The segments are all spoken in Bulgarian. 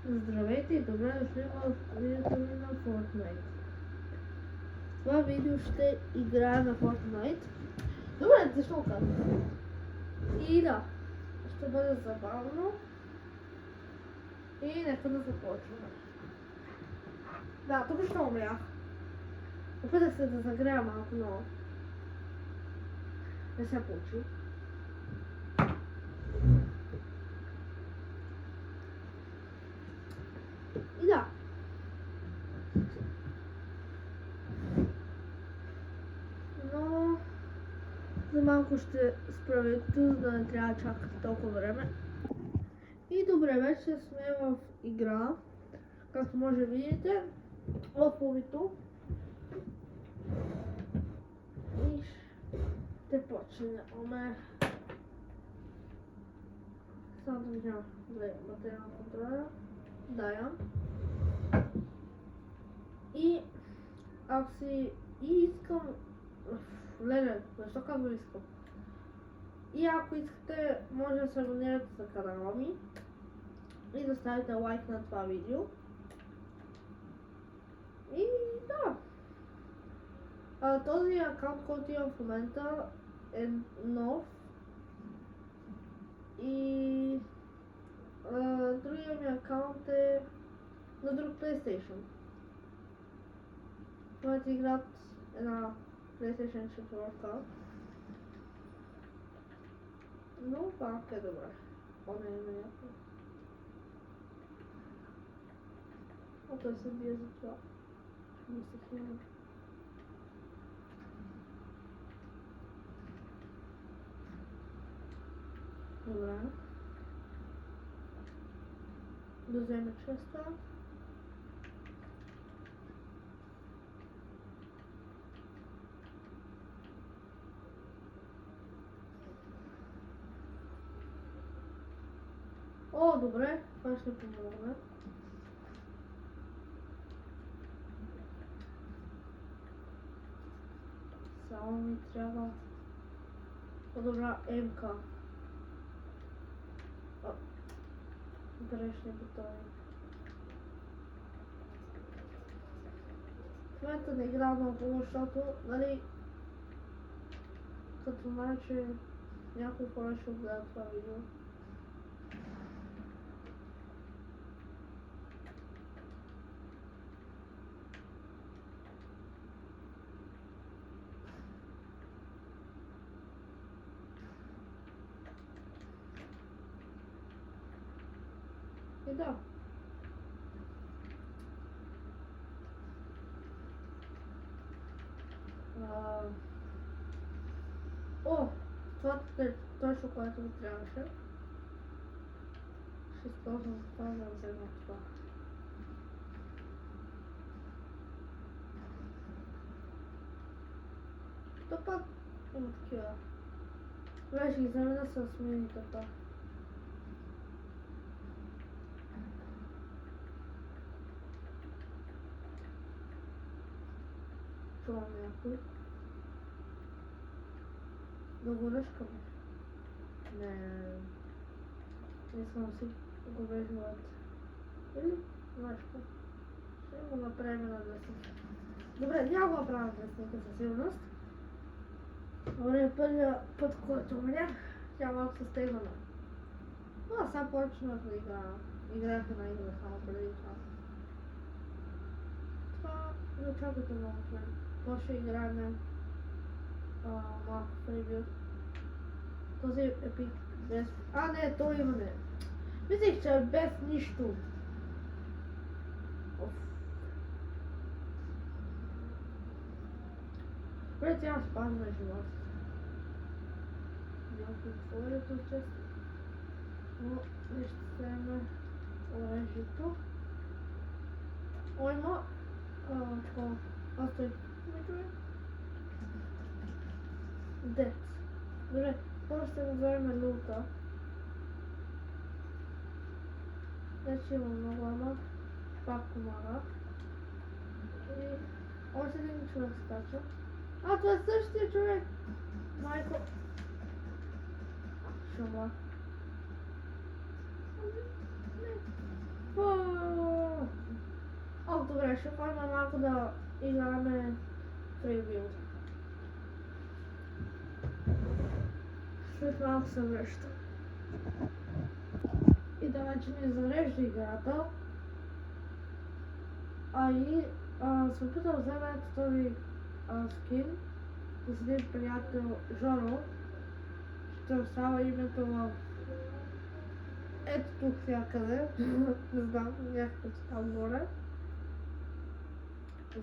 Здравейте и добре дошли в видеото ми на Fortnite. В това видео ще играя на Fortnite. Добре, защо казвам? И да, ще бъде забавно. И нека да започваме. Да, тук ще умрях. Опитах се да загрея малко, но не се получи. И да. Но за малко ще спра видеото, за да не трябва да чакате толкова време. И добре, вече сме в игра. Както може да видите, в лобито. И ще почнем. Само да видим батерия на контроля. Да, ям. И ако си искам... Леле, защо казвам искам? И ако искате, може да се абонирате за канала ми и да ставите лайк на това видео. И да. Този акаунт, който имам в момента е нов. И другия ми акаунт е на друг PlayStation. В момента играят една PlayStation 4. Но пак е добре. Поне има някой. А той се бие за това. Не се хвана. Добре. Да вземе честа. О, добре, това ще помогне. Само ми трябва по-добра МК. Грешни бутони. В момента не играя много, защото, нали, като знае, че някой хора ще гледат това видео. И да. О, това е точно което ми трябваше. Ще използвам това да взема това. То пак има такива. Добре, ще ги взема да са смените пак. Чувам някой. Да го ръшкаме. Не съм си го виждала. Или мъжко. Ще го направим на десница. Добре, няма го направим на десница със сигурност. Добре, първия път, който умрях, тя малко се стегвана. Но аз сега почнах да играех една игра само преди това. Това не очаквате много от мен. То ще играем малко превю. Този епик без... не, то имаме. Мислих, че е без нищо. Добре, тя спазва живота. Някой твоето често. Но не ще вземе оръжието. Ой, ма... Стой. Дец. Добре, първо ще го вземем лута. Вече има много, ама пак помага. И още един човек скача. Това е същия човек! Майко! Шума. Добре, ще ходим малко да играме Freebuild. След малко се връщам. И да вече ни зарежда играта. Се опитам да взема ето този скин с един приятел Жоро. Ще остава името в ето тук всякъде. Не знам, някакъв там горе.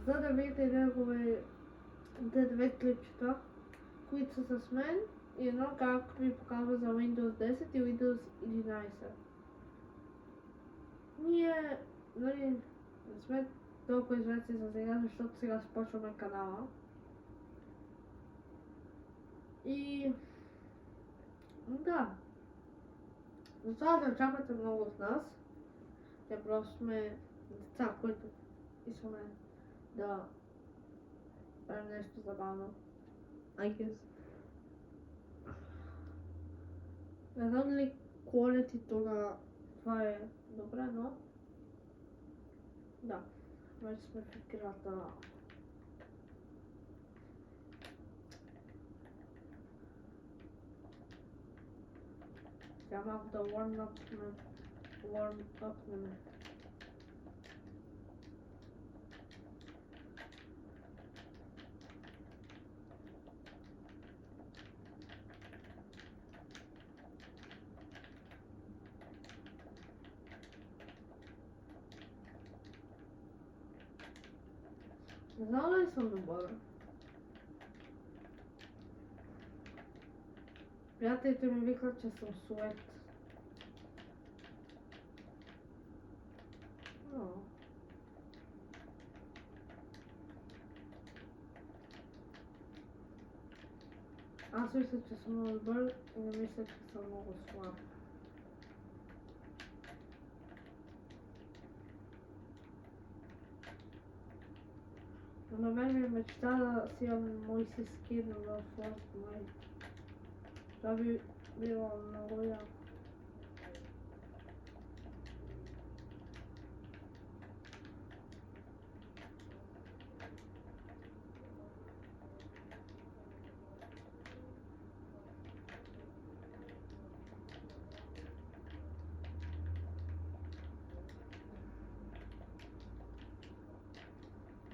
За да видите две клипчета, които са с мен и едно как ви показва за Windows 10 и Windows 11. Ние, нали, не сме толкова известни за сега, защото сега започваме канала. И да, затова да очаквате много от нас. Те просто сме деца, които искаме да правим нещо забавно. I guess. Не знам ли quality-то на това е добре, но да, вече сме в играта. Сега малко да warm up. Не знам ли съм добър. Приятелите ми викат, че съм сует. Аз мисля, че съм много добър и не мисля, че съм много слаб. На мен ми е мечта да си имам мой си скин в Fortnite. Това би било много яко.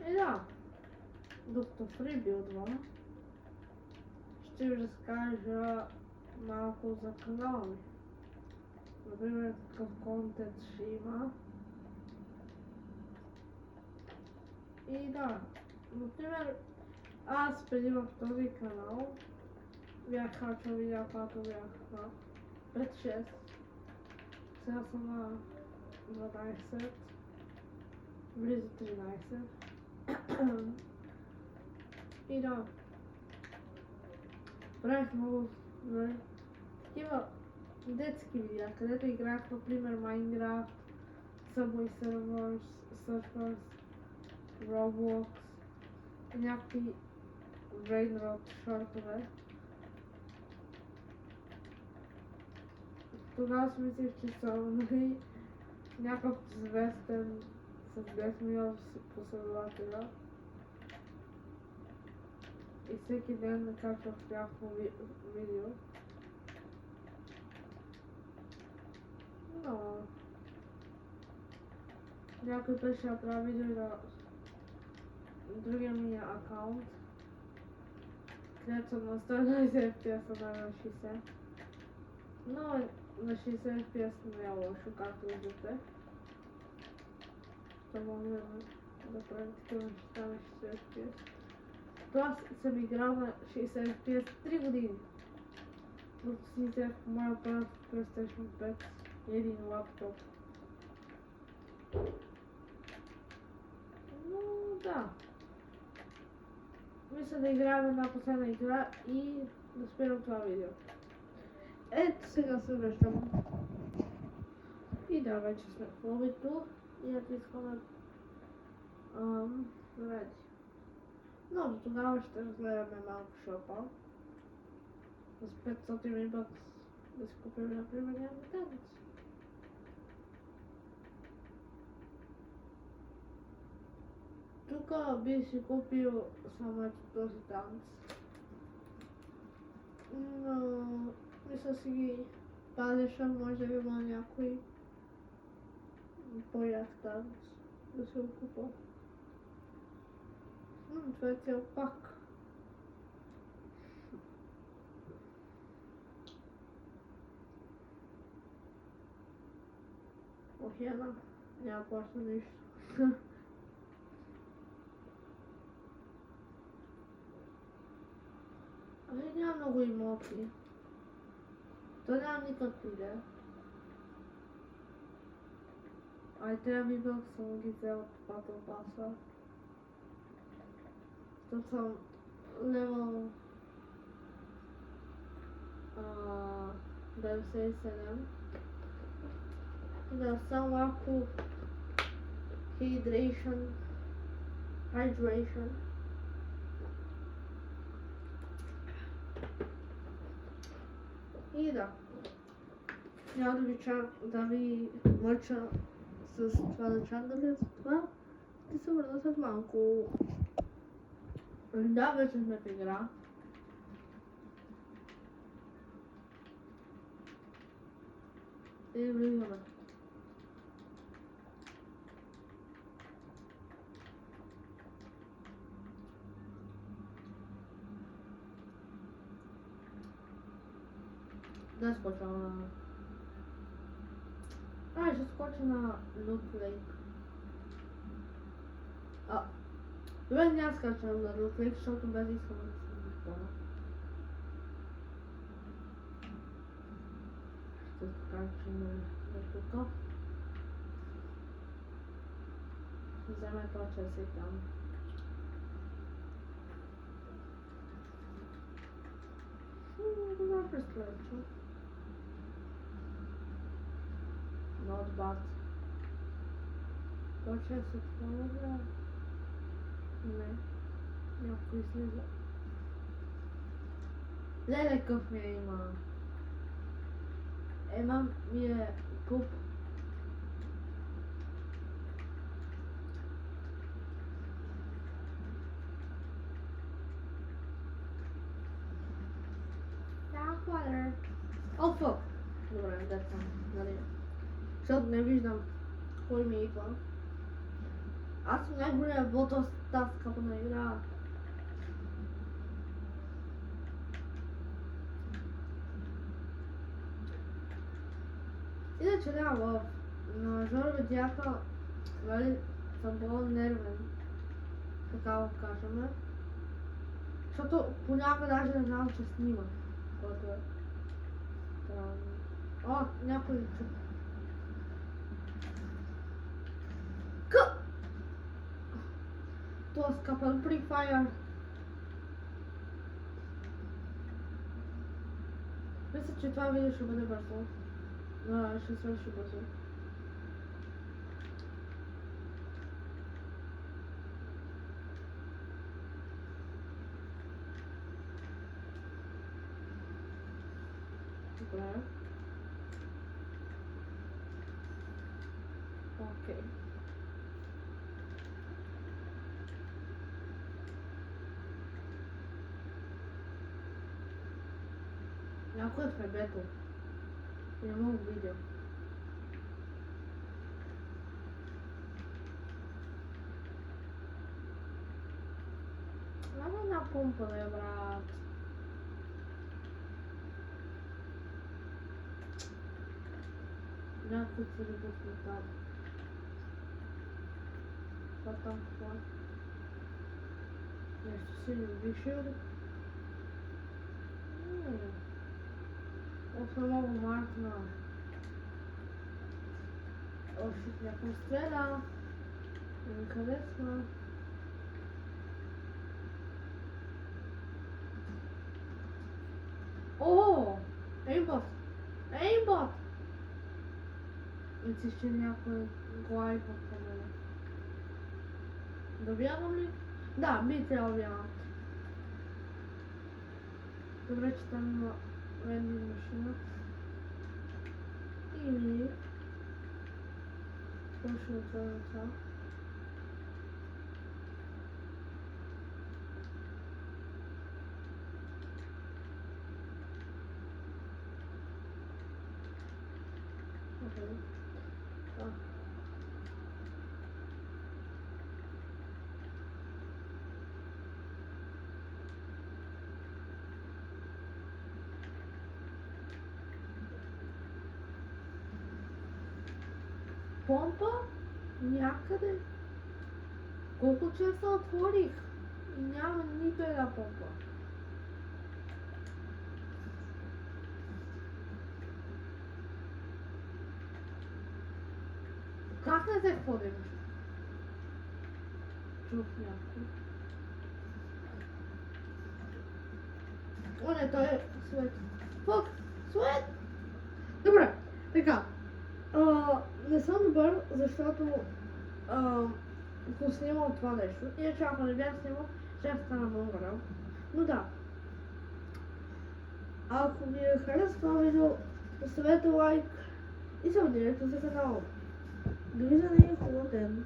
И да, докато фрибилдвам, ще ви разкажа малко за канала ми. Например, какъв контент ще има. И да, например, аз преди в този канал бях качвал видео, когато бях на 5-6. Сега съм на 12, близо 13. И да, правих много такива детски видеа, където играх, например, Minecraft, Subway Surfers, Roblox и някакви Brainrot шортове. Тогава си мислих, че съм някакъв известен с 10 милиона последователя. И всеки ден накачвах някакво видео. Но някой беше направи видео на другия ми акаунт, където съм на 120 FPS, а не на 60. Но на 60 FPS не е лошо, както виждате. То мога да правим такива неща на 60 FPS. Това съм играл на 60 FPS 3 години. Докато си взех моя първ PlayStation 5 и един лаптоп. Но да. Мисля да играем една последна игра и да спирам това видео. Ето сега се връщам. И да, вече сме в лобито и натискаме Ready. Но до тогава ще разгледаме малко шопа. С 500 бакс да си купим, например, някакви таблици. Тука би си купил само ето този танц. Но мисля си ги пазиша, може да има някой по-як танц да се окупа. Това е цял пак. Охена, няма плаща нищо. Ами няма много имоти. То няма никакви идея. Ай, трябва ми бях само ги взел от Battle Pass-а. То съм левел 97. Да, само малко hydration. И да. Няма да ви мъча с това начало, това ще се върна след малко. Да, вече сме в игра. И влизаме. Да скоча на... ще скоча на Loot Lake. Добре, няма скачам на Loot Lake, защото без искам да се изпълня. Ще скачам на тук. Ще вземе това, че си там. Добре, преследчо. Not bad. Почва се това, не. Някой слиза. Леле, къв ми има. Ема ми е пуп. Water. О, фък. Добре, да съм, нали. Защото не виждам кой ми идва. Аз съм най-големия бот в тази скъпана игра. Иначе няма на Жоро видяха, нали, съм по-нервен, така да кажем. Защото понякога даже не знам, че снима. Което е странно. Някой чук. Това скъпан Free Fire. Мисля, че това видео ще бъде бързо. Да, ще свърши бързо. Добре. Окей. Някой е в небето. Не мога видео. Няма една помпа да я брат. Някой се ребусне там. Това там това. Нещо си не вишил. Още много мартна. Още някой стреля. Къде сме? О! Aimbot! Aimbot! Мислиш, че някой глайд в камера. Да вярвам ли? Да, би трябва да вярвам. Добре, че там има вендинг машина. Или... Точно това на това. А. Помпа? Някъде. Колко часа отворих? И няма нито една помпа. Как не се ходим? Чух някой. О, не, той е Свет. Фак! Свет! Добре, така. Не съм добър, защото го снимам това нещо. Иначе ако не бях снимал, ще стана много рано. Но да. Ако ви е харесва това видео, поставете лайк и се абонирайте за канала. Довиждане и хубав ден!